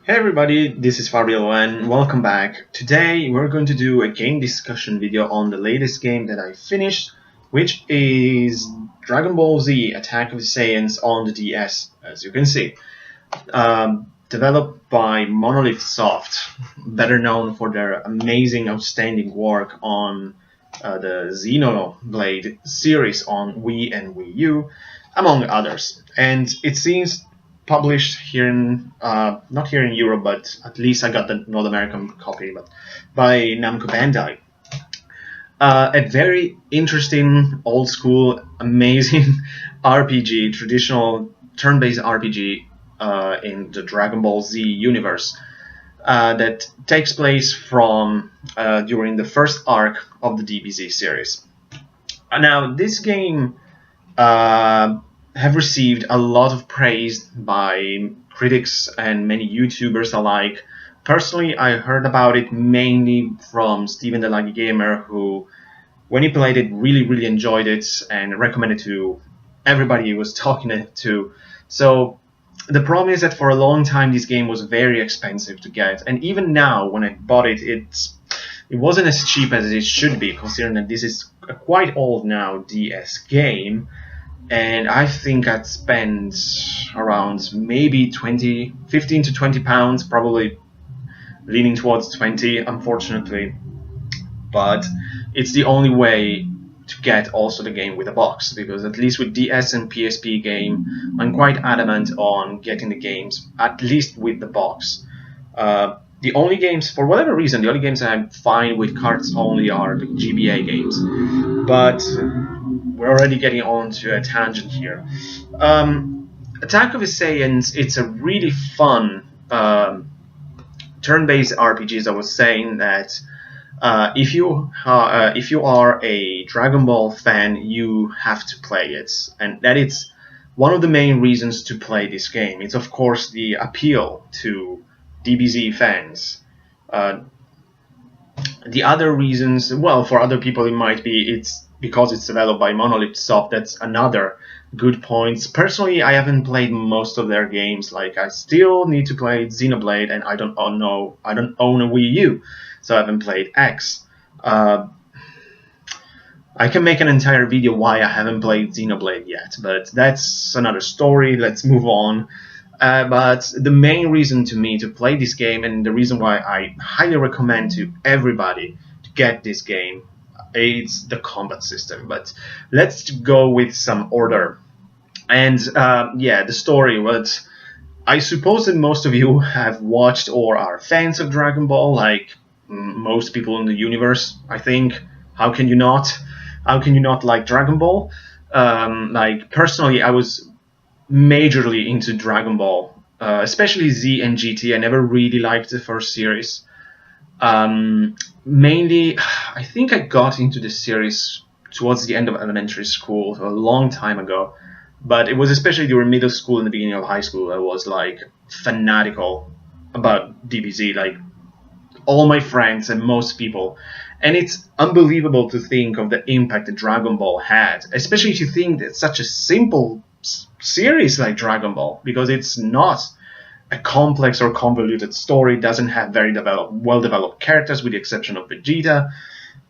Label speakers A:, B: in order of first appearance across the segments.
A: Hey everybody, this is Fabio and welcome back. Today we're going to do a game discussion video on the latest game that I finished, which is Dragon Ball Z Attack of the Saiyans on the DS, as you can see. Developed by Monolith Soft, better known for their amazing, outstanding work on the Xenoblade series on Wii and Wii U, among others. And it seems published here in not here in Europe, but at least I got the North American copy, but by Namco Bandai. A very interesting, old school, amazing RPG, traditional turn-based RPG in the Dragon Ball Z universe that takes place from during the first arc of the DBZ series. Now, this game have received a lot of praise by critics and many YouTubers alike. Personally, I heard about it mainly from Steven the Lucky Gamer, who, when he played it, really enjoyed it and recommended to everybody he was talking to. So the problem is that for a long time this game was very expensive to get, and even now when I bought it, it wasn't as cheap as it should be, considering that this is a quite old now DS game. And I think I'd spend around maybe 15 to 20 pounds, probably leaning towards 20, unfortunately. But it's the only way to get also the game with a box, because at least with DS and PSP game, I'm quite adamant on getting the games at least with the box. The only games, for whatever reason, the only games that I'm fine with cards only are the GBA games. But we're already getting on to a tangent here. Attack of the Saiyans, it's a really fun turn-based RPG. As I was saying that if you are a Dragon Ball fan, you have to play it, and that it's one of the main reasons to play this game. It's of course the appeal to DBZ fans. The other reasons, well, for other people it might be it's because it's developed by Monolith Soft. That's another good point. Personally, I haven't played most of their games. Like, I still need to play Xenoblade, and I don't own a Wii U, so I haven't played X. I can make an entire video why I haven't played Xenoblade yet, but that's another story. Let's move on. But the main reason to me to play this game, and the reason why I highly recommend to everybody to get this game, it's the combat system. But let's go with some order. And the story. What I suppose that most of you have watched or are fans of Dragon Ball, like most people in the universe, I think. How can you not? How can you not like Dragon Ball? Like, personally, I was majorly into Dragon Ball, especially Z and GT. I never really liked the first series. Mainly, I think I got into the series towards the end of elementary school, a long time ago. But it was especially during middle school and the beginning of high school I was like fanatical about DBZ, like all my friends and most people. And it's unbelievable to think of the impact that Dragon Ball had, especially to think that such a simple series like Dragon Ball, because it's not a complex or convoluted story, doesn't have very well-developed characters with the exception of Vegeta,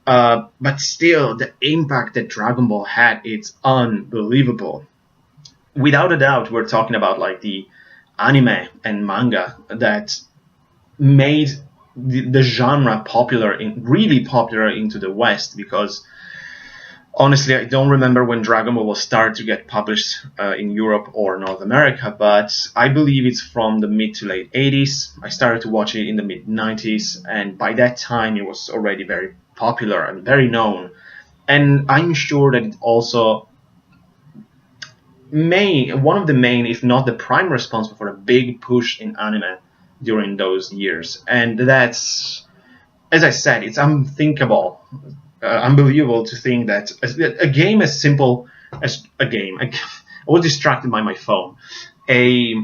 A: but still the impact that Dragon Ball had, it's unbelievable. Without a doubt, we're talking about like the anime and manga that made the genre really popular into the West, because honestly, I don't remember when Dragon Ball will start to get published in Europe or North America, but I believe it's from the mid to late 80s. I started to watch it in the mid 90s, and by that time it was already very popular and very known. And I'm sure that it also one of the main, if not the prime responsible for a big push in anime during those years. And that's, as I said, it's unthinkable. Unbelievable to think that a game as simple as a game. I was distracted by my phone. A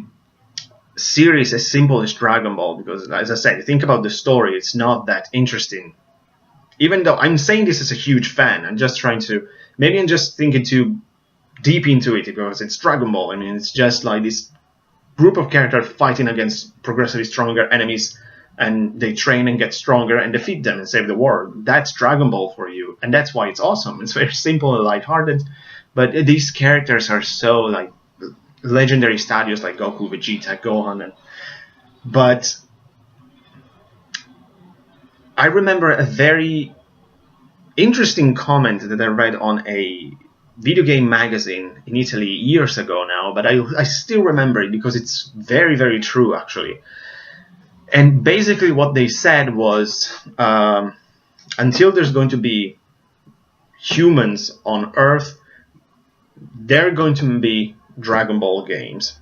A: series as simple as Dragon Ball, because as I said, think about the story, it's not that interesting. Even though I'm saying this as a huge fan, I'm just thinking too deep into it because it's Dragon Ball. I mean, it's just like this group of characters fighting against progressively stronger enemies, and they train and get stronger and defeat them and save the world. That's Dragon Ball for you, and that's why it's awesome. It's very simple and lighthearted, but these characters are so like legendary statues like Goku, Vegeta, Gohan, but I remember a very interesting comment that I read on a video game magazine in Italy years ago now, but I still remember it because it's very, very true, actually. And basically what they said was, until there's going to be humans on Earth, there are going to be Dragon Ball games.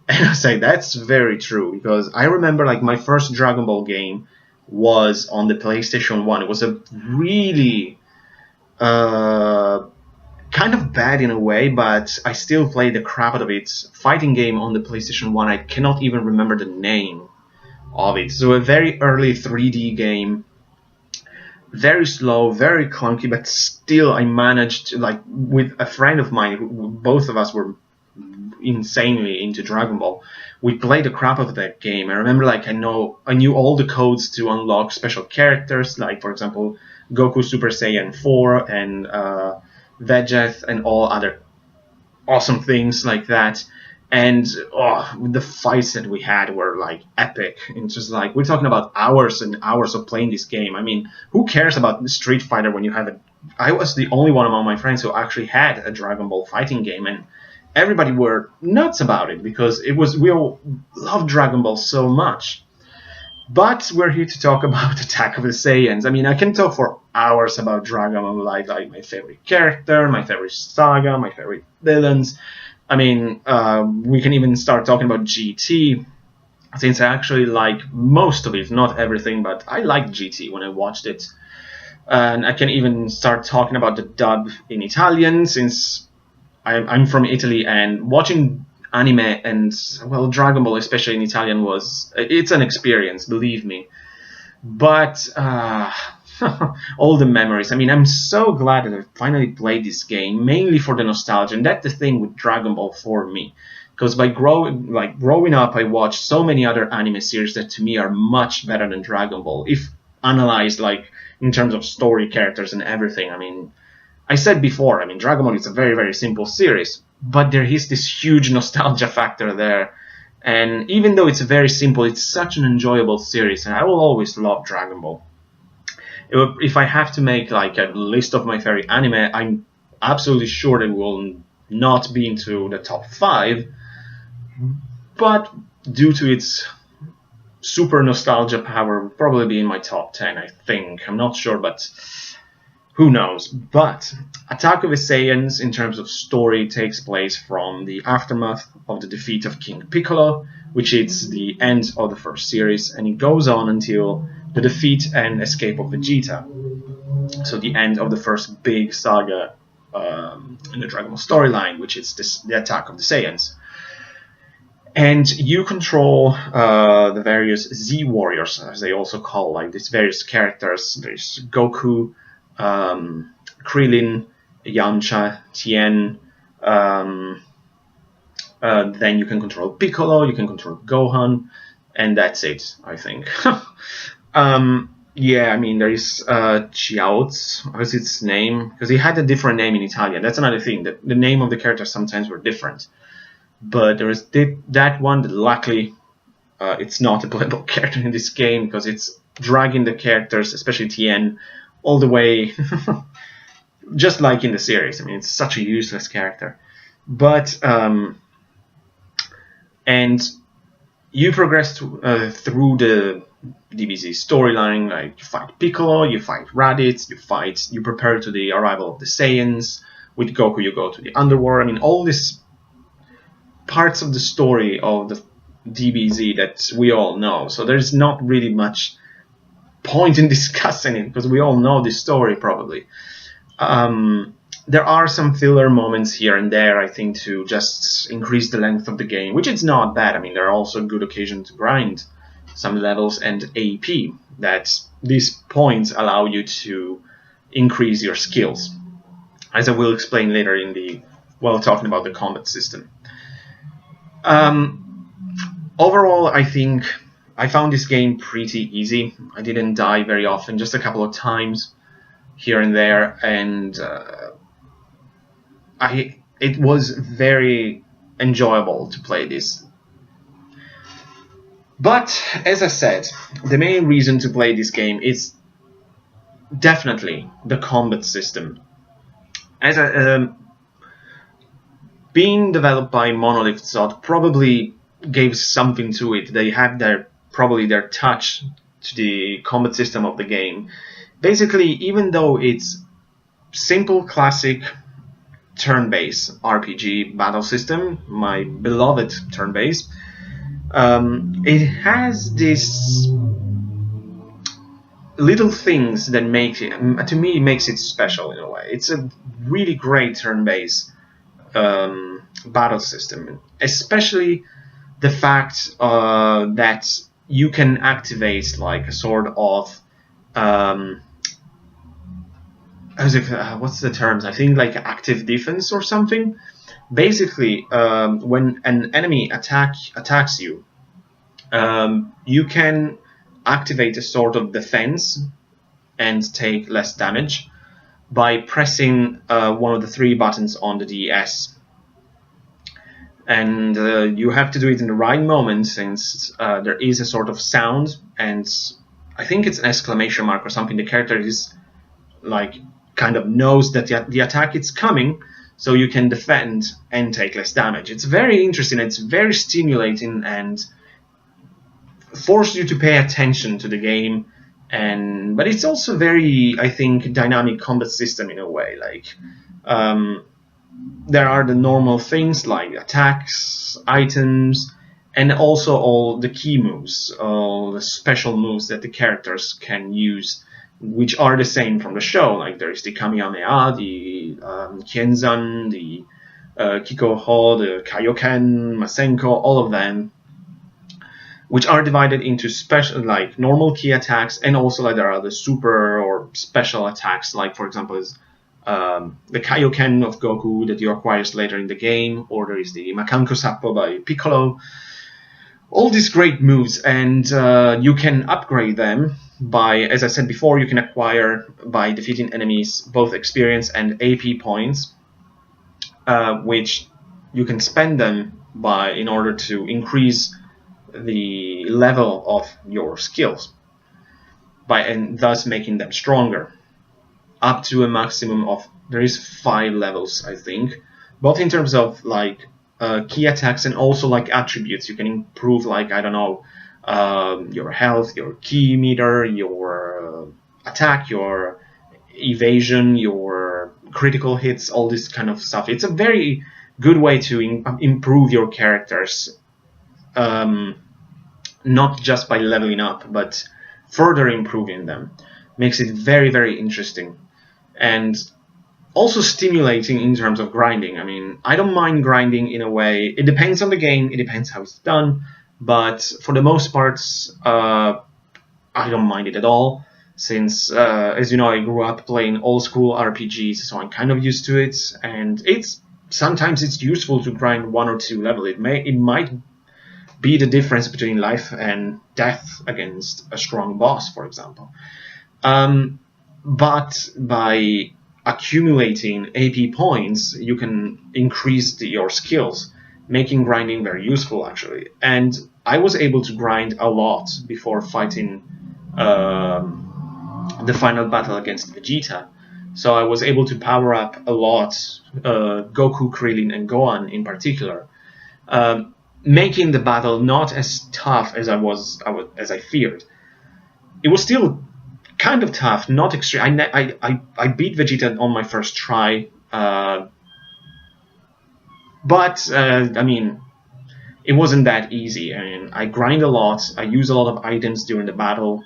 A: And I say that's very true, because I remember like my first Dragon Ball game was on the PlayStation 1. It was a really kind of bad in a way, but I still played the crap out of it. Fighting game on the PlayStation 1. I cannot even remember the name of it. So a very early 3D game, very slow, very clunky, but still I managed, like with a friend of mine, both of us were insanely into Dragon Ball. We played the crap of that game. I remember like I knew all the codes to unlock special characters, like for example Goku Super Saiyan 4 and Vegeta and all other awesome things like that. And the fights that we had were like epic. It's just like we're talking about hours and hours of playing this game. I mean, who cares about Street Fighter when you have it? I was the only one among my friends who actually had a Dragon Ball fighting game, and everybody were nuts about it because we all love Dragon Ball so much. But we're here to talk about Attack of the Saiyans. I mean, I can talk for hours about Dragon Ball, like my favorite character, my favorite saga, my favorite villains. I mean, we can even start talking about GT, since I actually like most of it, not everything, but I liked GT when I watched it. And I can even start talking about the dub in Italian, since I'm from Italy, and watching anime and, well, Dragon Ball, especially in Italian, it's an experience, believe me. But all the memories. I mean, I'm so glad that I finally played this game, mainly for the nostalgia, and that's the thing with Dragon Ball for me. Because by growing up, I watched so many other anime series that to me are much better than Dragon Ball, if analyzed like in terms of story, characters, and everything. I mean, I said before, I mean, Dragon Ball is a very, very simple series, but there is this huge nostalgia factor there. And even though it's very simple, it's such an enjoyable series, and I will always love Dragon Ball. If I have to make like a list of my favorite anime, I'm absolutely sure that it will not be into the top 5, but due to its super nostalgia power, will probably be in my top 10, I think. I'm not sure, but who knows. But Attack of the Saiyans, in terms of story, takes place from the aftermath of the defeat of King Piccolo, which is the end of the first series, and it goes on until the defeat and escape of Vegeta. So the end of the first big saga in the Dragon Ball storyline, which is the Attack of the Saiyans. And you control the various Z Warriors, as they also call, like these various characters. There's Goku, Krillin, Yamcha, Tien. Then you can control Piccolo, you can control Gohan, and that's it, I think. Yeah, I mean, there is Chiaoz, what's its name? Because he had a different name in Italian. That's another thing, that the name of the characters sometimes were different. But there is that one that luckily it's not a playable character in this game, because it's dragging the characters, especially Tien, all the way, just like in the series. I mean, it's such a useless character. But, and you progress through the DBZ storyline, like you fight Piccolo, you fight Raditz, you prepare to the arrival of the Saiyans. With Goku, you go to the underworld. I mean, all these parts of the story of the DBZ that we all know. So there's not really much point in discussing it, because we all know this story probably. There are some filler moments here and there, I think, to just increase the length of the game, which is not bad. I mean, there are also good occasions to grind some levels and AP, that these points allow you to increase your skills, as I will explain later while talking about the combat system. Overall, I think I found this game pretty easy. I didn't die very often, just a couple of times here and there, and it was very enjoyable to play this. But as I said, the main reason to play this game is definitely the combat system. As being developed by Monolith Soft probably gave something to it. They have probably their touch to the combat system of the game. Basically, even though it's simple, classic turn-based RPG battle system, my beloved turn-based, it has these little things that make it, to me, makes it special in a way. It's a really great turn-based battle system, especially the fact that you can activate like a sort of what's the terms? I think like active defense or something. Basically, when an enemy attacks you, you can activate a sort of defense and take less damage by pressing one of the 3 buttons on the DS. And you have to do it in the right moment, since there is a sort of sound, and I think it's an exclamation mark or something. The character is like kind of knows that the attack is coming, so you can defend and take less damage. It's very interesting. It's very stimulating and forces you to pay attention to the game. But it's also very, I think, dynamic combat system in a way. Like there are the normal things like attacks, items, and also all the key moves, all the special moves that the characters can use, which are the same from the show. Like there is the Kamehameha, the Kienzan, the Kikoho, the Kaioken, Masenko, all of them, which are divided into special, like normal key attacks, and also like there are the super or special attacks, like for example is the Kaioken of Goku that you acquire later in the game, or there is the Makanko Sappo by Piccolo. All these great moves, and you can upgrade them by, as I said before, you can acquire by defeating enemies both experience and AP points, which you can spend them in order to increase the level of your skills, and thus making them stronger, up to a maximum of, there is 5 levels, I think, both in terms of like key attacks and also like attributes. You can improve, like, I don't know, your health, your ki meter, your attack, your evasion, your critical hits, all this kind of stuff. It's a very good way to improve your characters, not just by leveling up, but further improving them. Makes it very, very interesting, and also stimulating in terms of grinding. I mean, I don't mind grinding in a way. It depends on the game, it depends how it's done, but for the most parts, I don't mind it at all, since, as you know, I grew up playing old school RPGs, so I'm kind of used to it, and sometimes it's useful to grind 1 or 2 levels. It might be the difference between life and death against a strong boss, for example. But by accumulating AP points, you can increase your skills, making grinding very useful, actually. And I was able to grind a lot before fighting the final battle against Vegeta. So I was able to power up a lot, Goku, Krillin, and Gohan in particular, making the battle not as tough as I feared. It was still kind of tough, not extreme. I beat Vegeta on my first try, but I mean, it wasn't that easy. I mean, I grind a lot. I use a lot of items during the battle.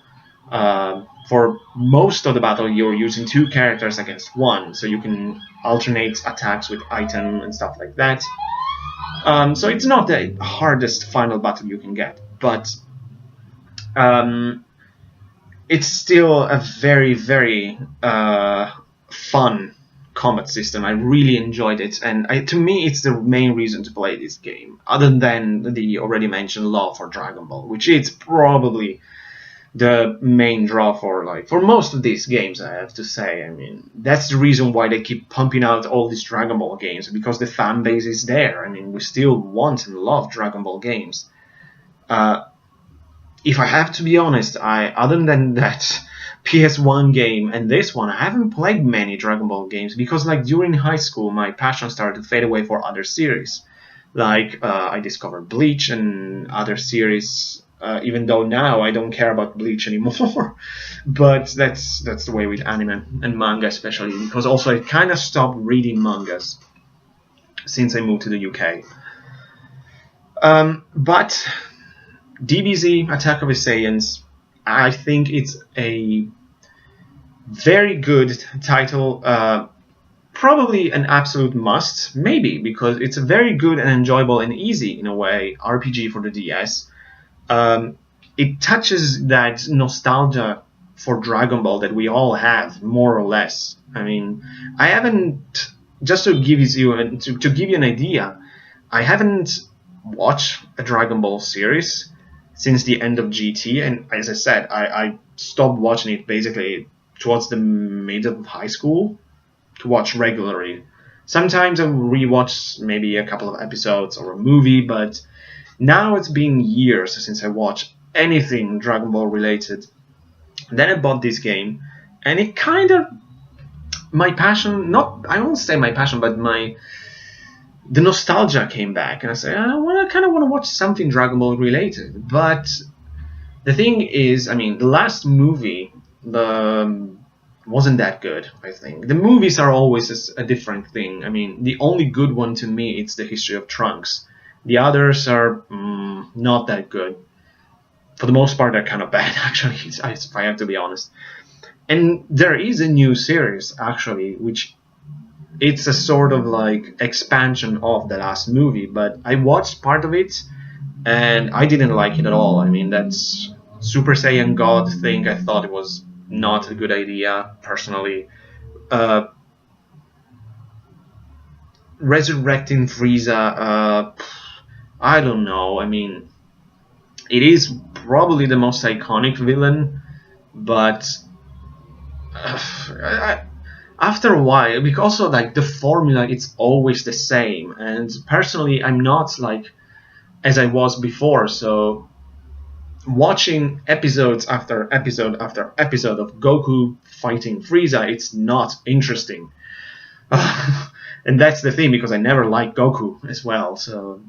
A: For most of the battle, you're using 2 characters against 1, so you can alternate attacks with item and stuff like that. So it's not the hardest final battle you can get, but it's still a very, very fun combat system. I really enjoyed it, and to me, it's the main reason to play this game, other than the already mentioned love for Dragon Ball, which is probably the main draw for most of these games, I have to say. I mean, that's the reason why they keep pumping out all these Dragon Ball games, because the fan base is there. I mean, we still want and love Dragon Ball games. If I have to be honest, other than that PS1 game and this one, I haven't played many Dragon Ball games, because like during high school, my passion started to fade away for other series. Like I discovered Bleach and other series. Even though now I don't care about Bleach anymore, but that's the way with anime and manga, especially because also I kind of stopped reading mangas since I moved to the UK. But DBZ Attack of the Saiyans, I think it's a very good title. Probably an absolute must, maybe, because it's a very good and enjoyable and easy in a way RPG for the DS. It touches that nostalgia for Dragon Ball that we all have, more or less. I mean, I haven't, just to give you an idea, I haven't watched a Dragon Ball series since the end of GT, and as I said, I stopped watching it basically towards the middle of high school to watch regularly. Sometimes I rewatch maybe a couple of episodes or a movie, but now it's been years since I watched anything Dragon Ball related. Then I bought this game, and it kind of, my passion, not, I won't say my passion, but the nostalgia came back, and I said, I kind of want to watch something Dragon Ball related. But the thing is, I mean, the last movie wasn't that good, I think. The movies are always a different thing. I mean, the only good one to me, it's The History of Trunks. The others are not that good. For the most part, they're kind of bad, actually, if I have to be honest. And there is a new series, actually, which it's a sort of like expansion of the last movie, but I watched part of it, and I didn't like it at all. I mean, that's Super Saiyan God thing, I thought it was not a good idea, personally. Resurrecting Frieza, I don't know. I mean, it is probably the most iconic villain, but after a while, because also like the formula, it's always the same. And personally, I'm not like as I was before. So watching episodes after episode after episode of Goku fighting Frieza, it's not interesting. And that's the thing, because I never liked Goku as well. So.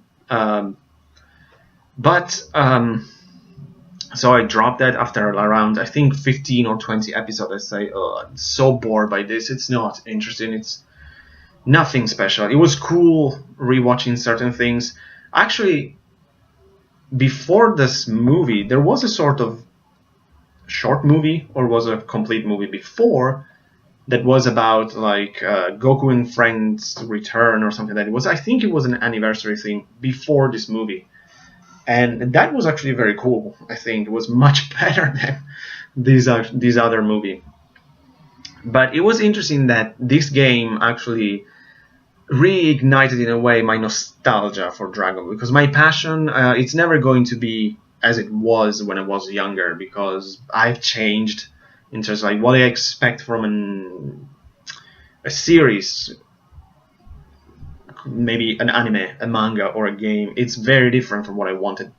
A: So I dropped that after around, I think, 15 or 20 episodes. I say, oh, I'm so bored by this. It's not interesting. It's nothing special. It was cool rewatching certain things. Actually, before this movie, there was a sort of short movie, or was a complete movie before, that was about like Goku and Friends return or something like that. I think it was an anniversary thing before this movie, and that was actually very cool. I think it was much better than this other movie. But it was interesting that this game actually reignited in a way my nostalgia for Dragon Ball, because my passion, it's never going to be as it was when I was younger, because I've changed in terms of like what I expect from a series, maybe an anime, a manga, or a game. It's very different from what I wanted,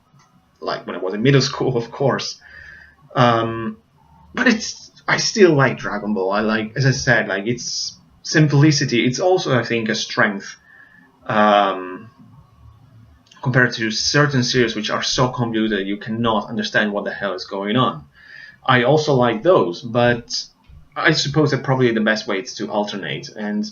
A: like when I was in middle school, of course. But I still like Dragon Ball. I like, as I said, like its simplicity. It's also, I think, a strength compared to certain series which are so convoluted you cannot understand what the hell is going on. I also like those, but I suppose that probably the best way is to alternate. And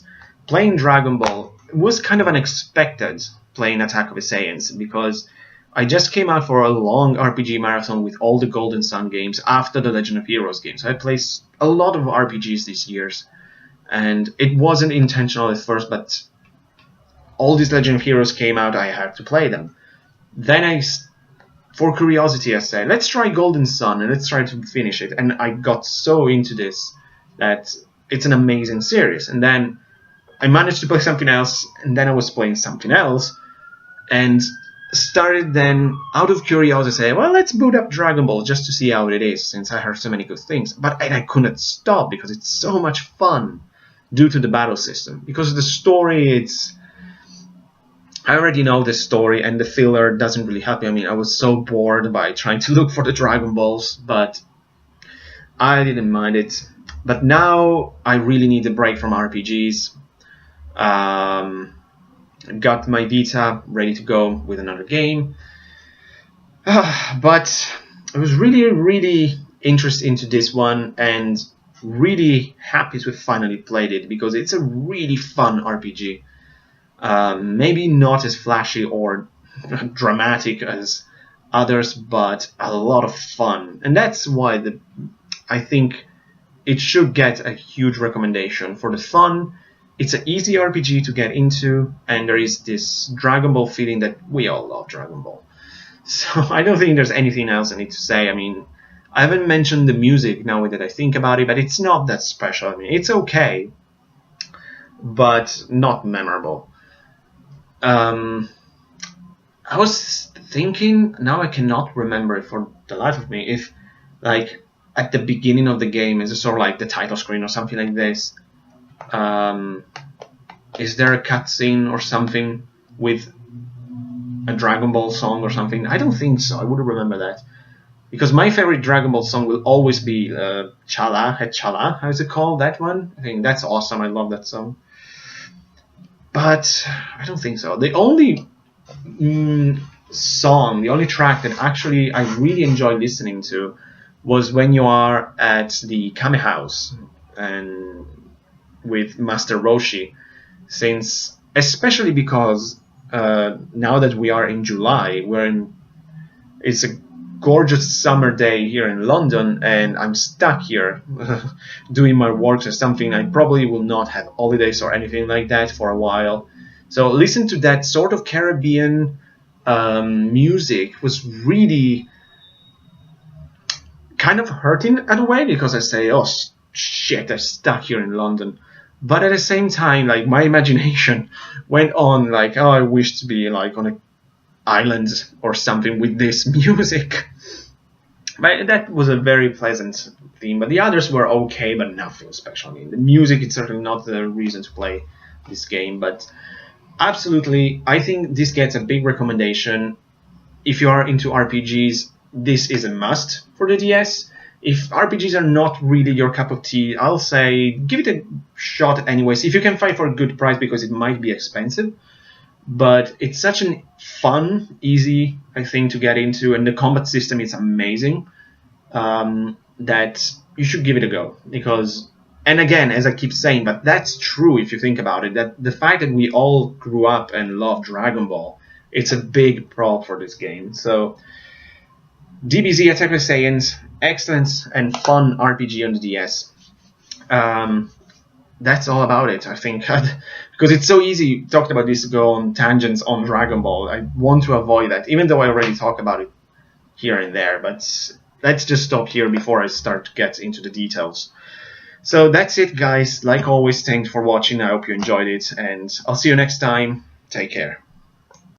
A: playing Dragon Ball was kind of unexpected, playing Attack of the Saiyans, because I just came out for a long RPG marathon with all the Golden Sun games after the Legend of Heroes games. I played a lot of RPGs these years, and it wasn't intentional at first, but all these Legend of Heroes came out, I had to play them. Then for curiosity, I said, let's try Golden Sun and let's try to finish it. And I got so into this that it's an amazing series. And then I managed to play something else, and then I was playing something else, and started then, out of curiosity, to say, well, let's boot up Dragon Ball just to see how it is, since I heard so many good things. But I couldn't stop, because it's so much fun due to the battle system. Because the story, I already know the story, and the filler doesn't really help me. I mean, I was so bored by trying to look for the Dragon Balls, but I didn't mind it. But now I really need a break from RPGs. Got my Vita ready to go with another game. But I was really interested into this one, and really happy to have finally played it, because it's a really fun RPG. Maybe not as flashy or dramatic as others, but a lot of fun. And that's why I think it should get a huge recommendation for the fun. It's an easy RPG to get into, and there is this Dragon Ball feeling that we all love Dragon Ball. So I don't think there's anything else I need to say. I mean, I haven't mentioned the music now that I think about it, but it's not that special. I mean, it's okay, but not memorable. I was thinking, now I cannot remember it for the life of me, if like at the beginning of the game, is it sort of like the title screen or something like this? Is there a cutscene or something with a Dragon Ball song or something? I don't think so. I wouldn't remember that. Because my favorite Dragon Ball song will always be Chala, Het Chala. How is it called, that one? I think that's awesome. I love that song. But I don't think so. The only song, the only track that actually I really enjoy listening to was when you are at the Kame House and with Master Roshi, since especially because now that we are in July, it's a gorgeous summer day here in London, and I'm stuck here doing my work or something. I probably will not have holidays or anything like that for a while. So listen to that sort of Caribbean music was really kind of hurting in a way, because I say, oh shit, I'm stuck here in London. But at the same time, like, my imagination went on like, oh, I wish to be like on an island or something with this music. But that was a very pleasant theme. But the others were okay, but nothing special. I mean, the music is certainly not the reason to play this game. But absolutely, I think this gets a big recommendation. If you are into RPGs, this is a must for the DS. If RPGs are not really your cup of tea, I'll say give it a shot anyways, if you can find for a good price, because it might be expensive. But it's such a fun, easy thing to get into, and the combat system is amazing, that you should give it a go. Because, and again, as I keep saying, but that's true if you think about it, that the fact that we all grew up and loved Dragon Ball, it's a big prop for this game. So DBZ Attack of the Saiyans, excellent and fun RPG on the DS. That's all about it, I think. Because it's so easy, talked about this, to go on tangents on Dragon Ball. I want to avoid that, even though I already talk about it here and there. But let's just stop here before I start to get into the details. So that's it, guys. Like always, thanks for watching. I hope you enjoyed it, and I'll see you next time. Take care.